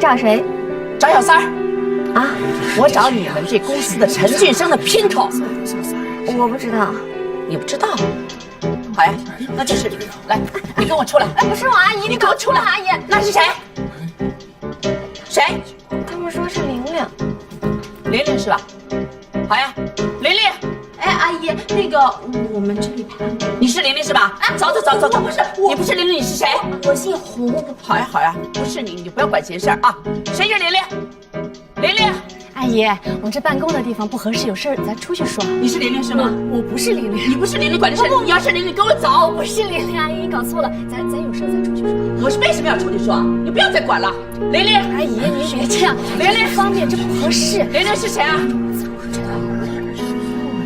找谁？找小三儿。啊，我找你们这公司的陈俊生的姘头。我不知道。你不知道？好呀，那就是你。来，你跟我出来。哎，不是我阿姨，你给我出来！阿姨，那是谁？谁？他们说是玲玲。玲玲是吧？好呀，玲玲。哎，阿姨，那个我们这里排。你是玲玲是吧？哎，走。我不是，你不是玲玲，你是谁？我姓胡。好呀，不是你，你不要管闲事啊。谁是玲玲？玲玲。阿姨，我们这办公的地方不合适，有事咱出去说。你是玲玲是吗？我不是玲玲。你不是玲玲，管这事。你要是玲玲，跟我走。我不是玲玲，阿姨，你搞错了。咱有事咱出去说。我是为什么要出去说？你不要再管了。玲玲，阿姨，您别这样，玲玲不方便，这不合适。玲玲是谁啊？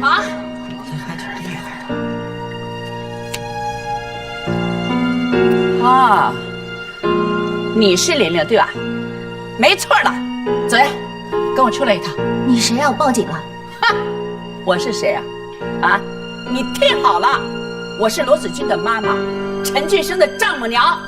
啊？啊，你是玲玲对吧？没错了，走呀，跟我出来一趟。你谁呀？我报警了。哈，我是谁啊？啊，你听好了，我是罗子君的妈妈，陈俊生的丈母娘。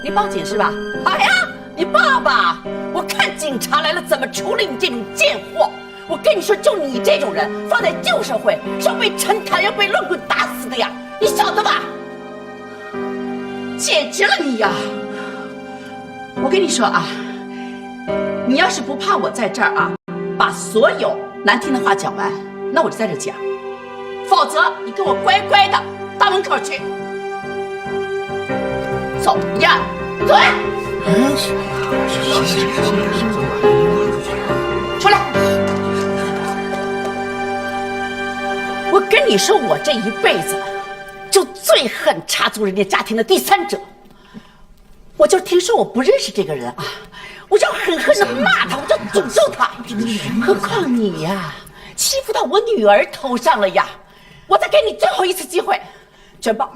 你报警是吧？好呀，你报吧。我看警察来了怎么处理你这种贱货。我跟你说，就你这种人，放在旧社会是要被陈坦要被乱棍打死的呀，你晓得吧？简直了你呀！我跟你说啊，你要是不怕我在这儿啊，把所有难听的话讲完，那我就在这讲；否则你跟我乖乖的到门口去。走呀，走呀！出来！我跟你说，我这一辈子就最恨插足人家家庭的第三者。我就听说我不认识这个人啊，我就狠狠的骂他，我就诅咒他。何况你呀，欺负到我女儿头上了呀！我再给你最后一次机会，卷报，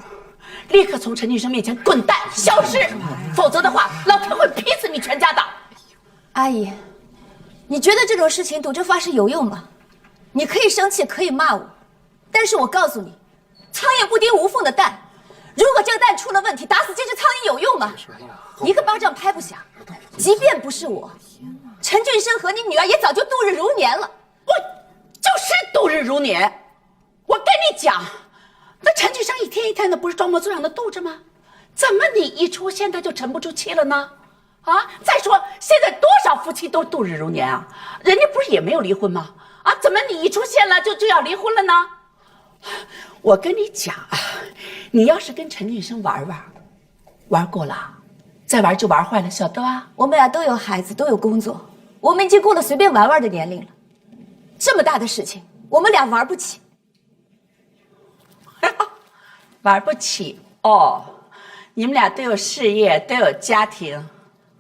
立刻从陈俊生面前滚蛋消失，否则的话，老天会劈死你全家的。阿姨，你觉得这种事情赌咒发誓有用吗？你可以生气，可以骂我，但是我告诉你，苍蝇不叮无缝的蛋。如果这个蛋出了问题，打死这只苍蝇有用吗？一个巴掌拍不响。即便不是我，陈俊生和你女儿也早就度日如年了。我就是度日如年。我跟你讲，那陈俊生一天一天的不是装模作样的度着吗？怎么你一出现他就沉不住气了呢？啊！再说现在多少夫妻都度日如年啊，人家不是也没有离婚吗？啊，怎么你一出现了就要离婚了呢？我跟你讲啊，你要是跟陈俊生玩过了，再玩就玩坏了，晓得吧？我们俩都有孩子，都有工作，我们已经过了随便玩的年龄了。这么大的事情，我们俩玩不起。玩不起哦，你们俩都有事业，都有家庭。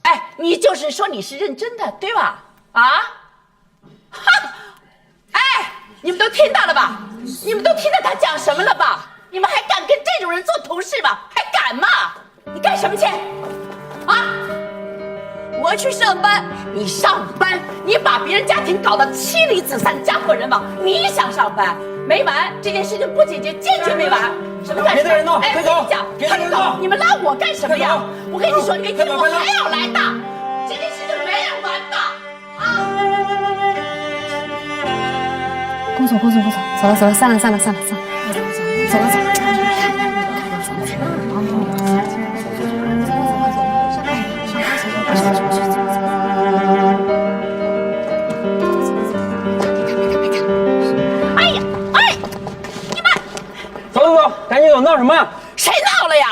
哎，你就是说你是认真的，对吧？啊？哈！哎，你们都听到了吧？你们都听到他讲什么了吧？你们还敢跟这种人做同事吗？还敢吗？你干什么去？啊？我去上班。你上班？你把别人家庭搞得妻离子散、家破人亡，你想上班？没完！这件事情不解决，坚决没完！什么干什么？别人闹！哎，我跟你讲，他们走，你们拉我干什么呀？我跟你说，你没听我还要来的，这件事情没人完的啊！工作，走了，散了，走了。赶紧走，闹什么呀？谁闹了呀？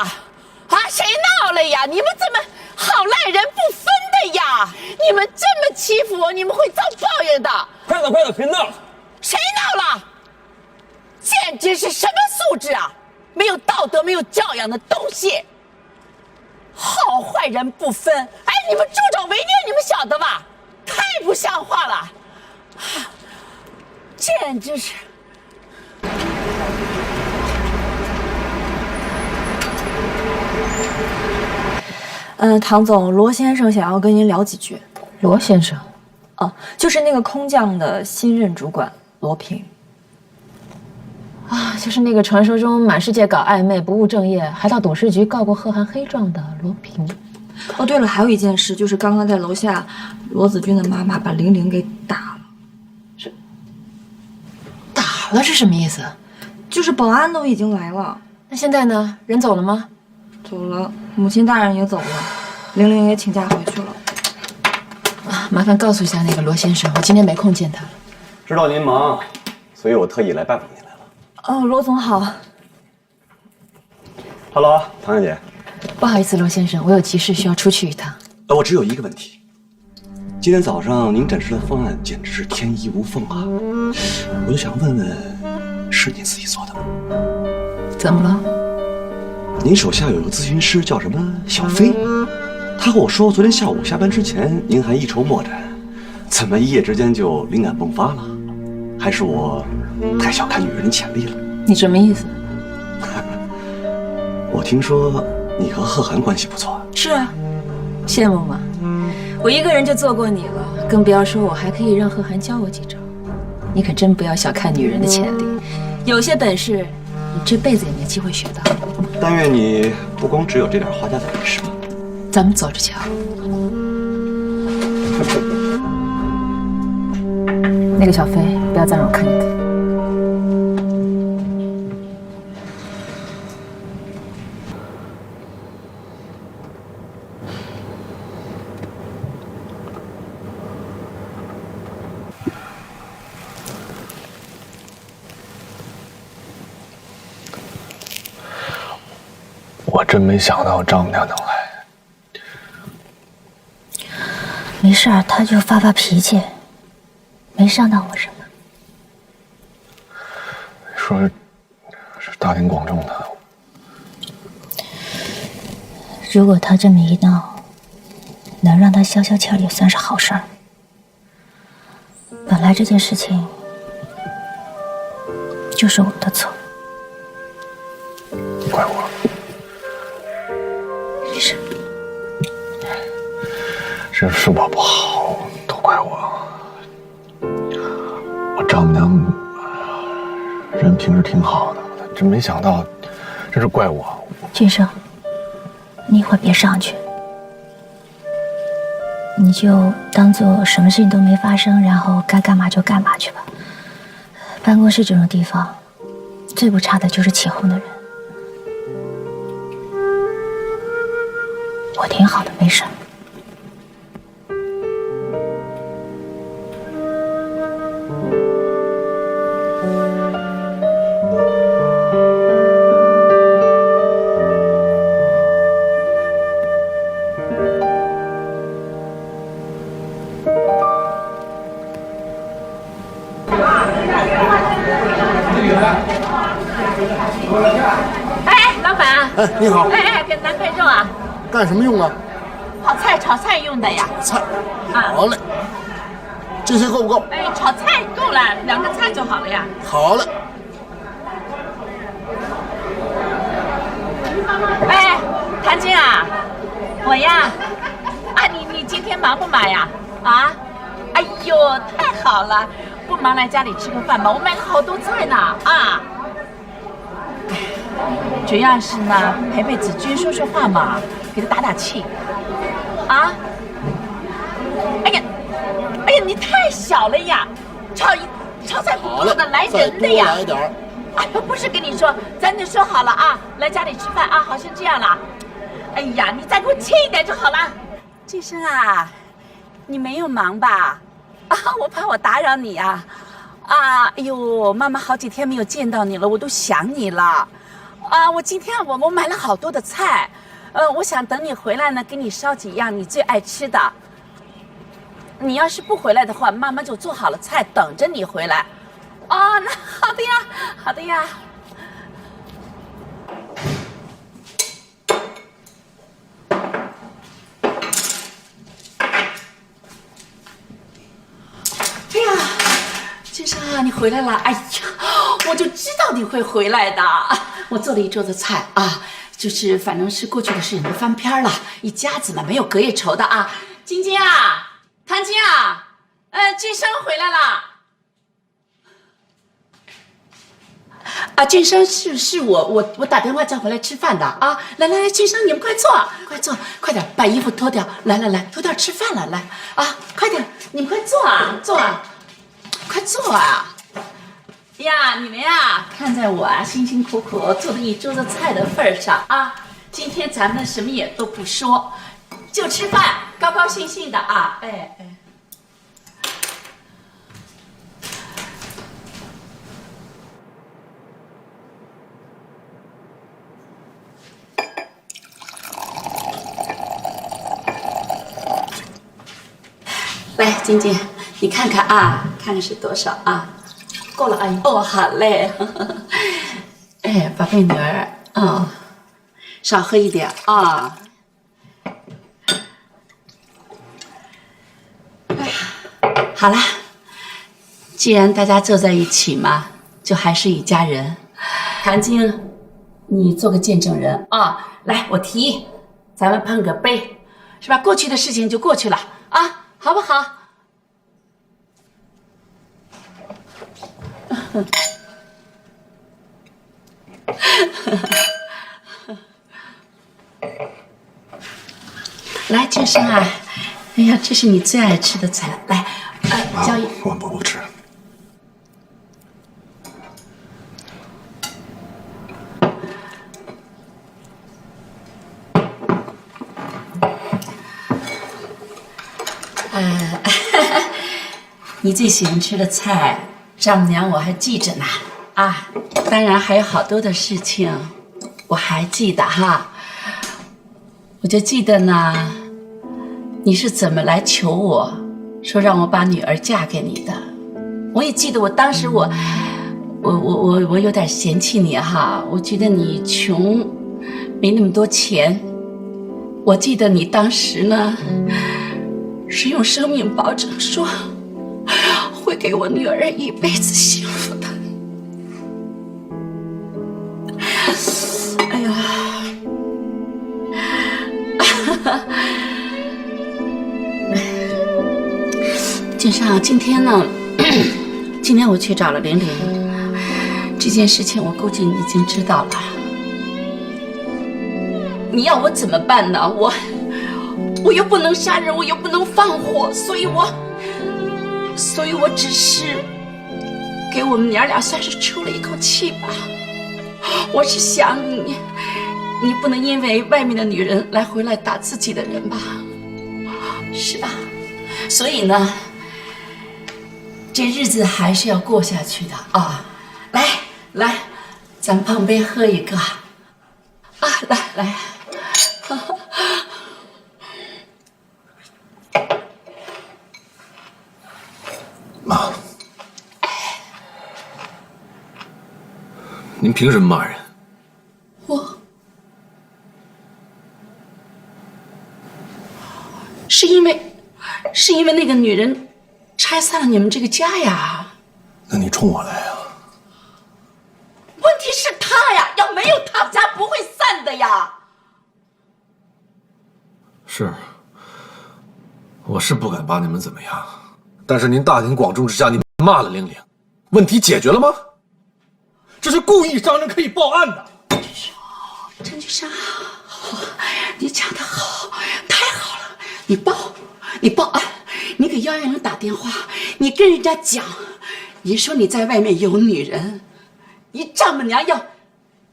啊，谁闹了呀？你们怎么好赖人不分的呀？你们这么欺负我，你们会遭报应的。快走，别闹了！谁闹了？简直是什么素质啊！没有道德、没有教养的东西，好坏人不分。哎，你们助纣为虐，你们晓得吧？太不像话了，简直是。唐总，罗先生想要跟您聊几句。罗先生，哦，就是那个空降的新任主管罗平。啊，就是那个传说中满世界搞暧昧、不务正业，还到董事局告过贺涵黑状的罗平。哦，对了，还有一件事，就是刚刚在楼下，罗子君的妈妈把玲玲给打了。打了是什么意思？就是保安都已经来了，那现在呢？人走了吗？走了，母亲大人也走了，玲玲也请假回去了。啊，麻烦告诉一下那个罗先生，我今天没空见他。知道您忙，所以我特意来拜访您来了。哦，罗总好。Hello， 唐小姐。不好意思，罗先生，我有急事需要出去一趟。我只有一个问题。今天早上您展示的方案简直是天衣无缝啊！我就想问问，是您自己做的吗？怎么了？您手下有个咨询师叫什么小飞，他和我说，昨天下午下班之前您还一筹莫展，怎么一夜之间就灵感迸发了？还是我太小看女人的潜力了？你什么意思？我听说你和贺涵关系不错。是啊，羡慕吗？我一个人就做过你了，更不要说我还可以让贺涵教我几招。你可真不要小看女人的潜力，有些本事你这辈子也没机会学到。但愿你不光只有这点画家的本事吧。咱们走着瞧。那个小飞，不要再让我看见他。我真没想到丈母娘能来。没事儿，他就发发脾气，没伤到我什么。说是大庭广众的，如果他这么一闹，能让他消消气儿也算是好事儿。本来这件事情就是我的错，怪我。没事。是我不好，都怪我。我丈母娘人平时挺好的，真没想到，真是怪我。俊生，你一会儿别上去，你就当做什么事情都没发生，然后该干嘛就干嘛去吧。办公室这种地方，最不差的就是起哄的人。我挺好的，没事。哎，老板。哎，你好。哎，给拿块肉啊。干什么用啊？炒菜用的呀。菜。好嘞。这些够不够？哎，炒菜够了，2个菜就好了呀。好嘞。哎，谭晶啊，我呀，啊，你今天忙不忙呀？啊？哎呦，太好了，不忙来家里吃个饭吧，我买了好多菜呢啊。主要是呢，陪陪子君说说话嘛，给他打打气。啊？哎呀，你太小了呀，炒菜不够的，来人的呀。再多来点儿。哎呦，不是跟你说，咱就说好了啊，来家里吃饭啊，好像这样了。哎呀，你再给我切一点就好了。俊生啊，你没有忙吧？啊，我怕我打扰你啊。啊，哎呦，妈妈好几天没有见到你了，我都想你了。啊，我今天我买了好多的菜，我想等你回来呢，给你烧几样你最爱吃的。你要是不回来的话，妈妈就做好了菜等着你回来。哦，那好的呀，好的呀。哎呀，金生啊，你回来了！哎呀，我就知道你会回来的。我做了一桌子菜啊，就是反正是过去的事情都翻篇了，一家子嘛没有隔夜仇的啊。晶晶啊，谭晶啊，金生回来了。啊，俊生是我打电话叫回来吃饭的啊！来，俊生，你们快坐，快坐，快点把衣服脱掉，来，脱掉吃饭了，来啊，快点，你们快坐啊，快坐啊！呀，你们呀，看在我辛辛苦苦做的一桌子菜的份上啊，今天咱们什么也都不说，就吃饭，高高兴兴的啊！哎。来，晶晶，你看看啊，看看是多少啊？够了，阿姨。哦，好嘞。哎，宝贝女儿，少喝一点啊。好了，既然大家坐在一起嘛，就还是一家人。谭晶，你做个见证人啊！来，我提议，咱们碰个杯，是吧？过去的事情就过去了啊。好不好？来，俊生啊，哎呀，这是你最爱吃的菜，来，交易。我不吃。你最喜欢吃的菜，丈母娘我还记着呢啊！当然还有好多的事情，我还记得哈。我就记得呢，你是怎么来求我，说让我把女儿嫁给你的。我也记得我当时我有点嫌弃你哈，我觉得你穷，没那么多钱。我记得你当时呢，是用生命保证说。会给我女儿一辈子幸福的。哎呀，俊生，今天呢，今天我去找了玲玲，这件事情我估计你已经知道了。你要我怎么办呢？我又不能杀人，我又不能放火，所以我只是给我们娘俩算是出了一口气吧。我是想你不能因为外面的女人回来打自己的人吧，是吧？所以呢，这日子还是要过下去的啊！来，咱们碰杯喝一个啊！来。妈，您凭什么骂人？是因为那个女人拆散了你们这个家呀。那你冲我来呀？问题是她呀，要没有她，家不会散的呀。是，我是不敢把你们怎么样。但是您大庭广众之下，你骂了玲玲，问题解决了吗？这是故意伤人，可以报案的。陈局长，好，你讲得好，太好了，你报案，你给110打电话，你跟人家讲，你说你在外面有女人，你丈母娘要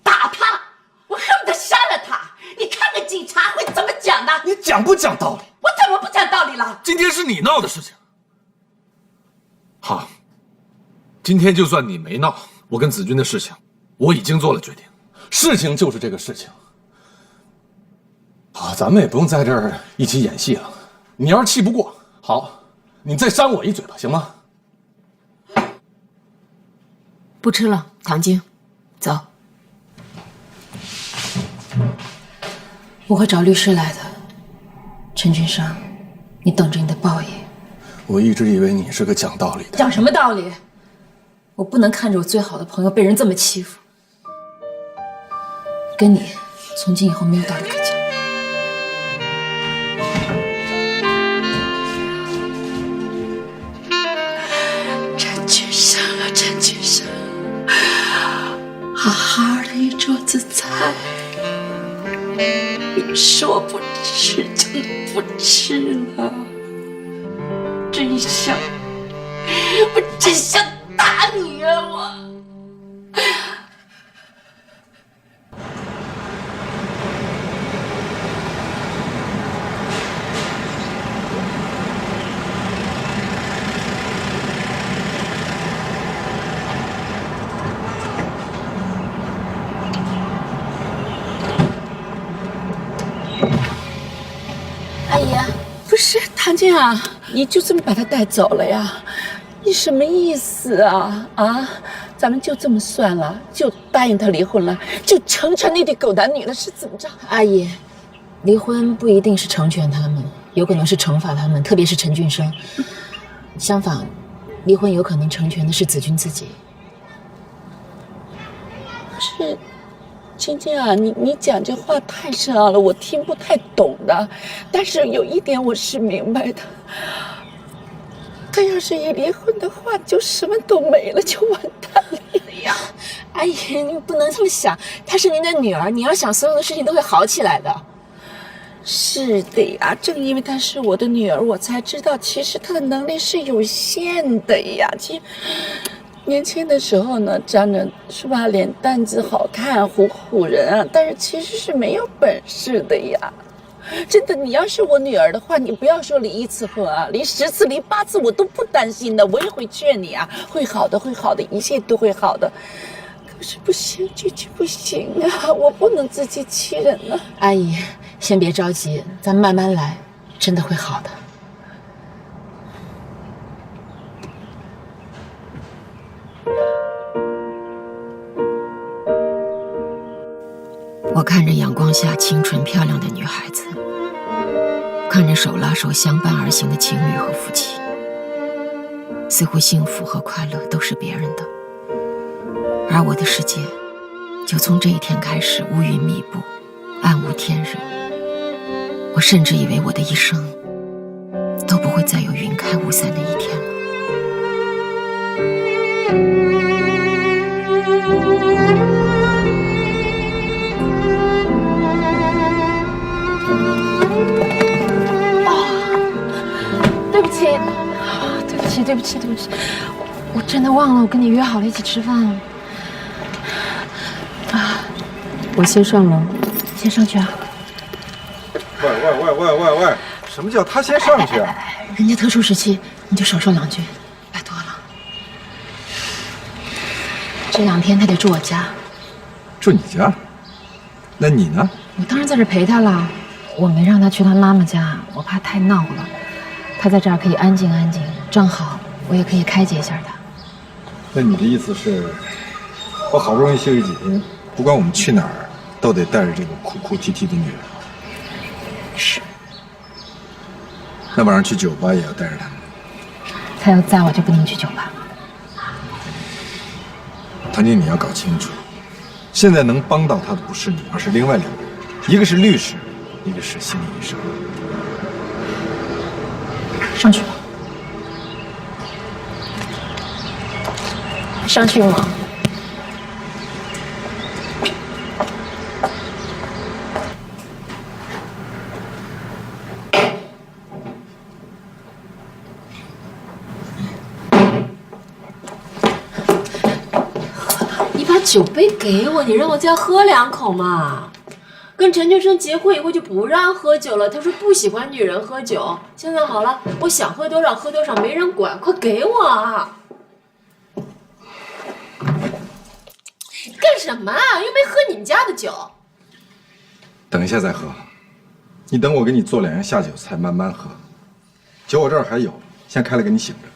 打他，我恨不得杀了他。你看看警察会怎么讲的？你讲不讲道理？我怎么不讲道理了？今天是你闹的事情。好，今天就算你没闹，我跟子君的事情，我已经做了决定。事情就是这个事情。好，咱们也不用在这儿一起演戏了。你要是气不过，好，你再扇我一嘴巴，行吗？不吃了，唐晶，走。我会找律师来的，陈君生，你等着你的报应。我一直以为你是个讲道理的。讲什么道理？我不能看着我最好的朋友被人这么欺负。跟你，从今以后没有道理可讲。陈君生啊，陈君生，说不吃就不吃呢？真想打你啊！我。阿姨，不是唐静啊，你就这么把他带走了呀？你什么意思啊？啊，咱们就这么算了，就答应他离婚了，就成全那对狗男女了，是怎么着？阿姨，离婚不一定是成全他们，有可能是惩罚他们，特别是陈俊生。相反，离婚有可能成全的是子君自己。是。晶晶啊，你讲这话太深奥了，我听不太懂的。但是有一点我是明白的，他要是一离婚的话，就什么都没了，就完蛋了呀！阿姨，你不能这么想，她是您的女儿，你要想所有的事情都会好起来的。是的呀，正因为她是我的女儿，我才知道其实她的能力是有限的呀。其实。年轻的时候呢，长着是吧，脸蛋子好看，唬人啊，但是其实是没有本事的呀。真的，你要是我女儿的话，你不要说离1次婚啊，离10次、离8次我都不担心的，我也会劝你啊，会好的，会好的，一切都会好的。可是不行，这就不行啊，我不能自欺欺人啊。阿姨，先别着急，咱慢慢来，真的会好的。我看着阳光下清纯漂亮的女孩子，看着手拉手相伴而行的情侣和夫妻，似乎幸福和快乐都是别人的，而我的世界就从这一天开始乌云密布，暗无天日。我甚至以为我的一生都不会再有云开雾散的一天了。对不起，我真的忘了，我跟你约好了一起吃饭了。啊，我先上楼，先上去啊。喂，什么叫他先上去啊？人家特殊时期，你就少说2句，拜托了。这2天他得住我家。住你家？那你呢？我当然在这陪他了，我没让他去他妈妈家，我怕太闹了。他在这儿可以安静安静，正好我也可以开解一下他。那你的意思是，我好不容易休息几天，不管我们去哪儿，都得带着这个哭哭啼啼的女人。是。那晚上去酒吧也要带着他们。他要在我就不能去酒吧。唐静，你要搞清楚，现在能帮到他的不是你，而是另外2个人，一个是律师，一个是心理医生。上去吧。上去吗？你把酒杯给我，你让我再喝2口嘛。跟陈俊生结婚以后就不让喝酒了，他说不喜欢女人喝酒。现在好了，我想喝多少喝多少，没人管，快给我啊！干什么啊？又没喝你们家的酒。等一下再喝，你等我给你做2样下酒菜，慢慢喝。酒我这儿还有，先开了给你醒着。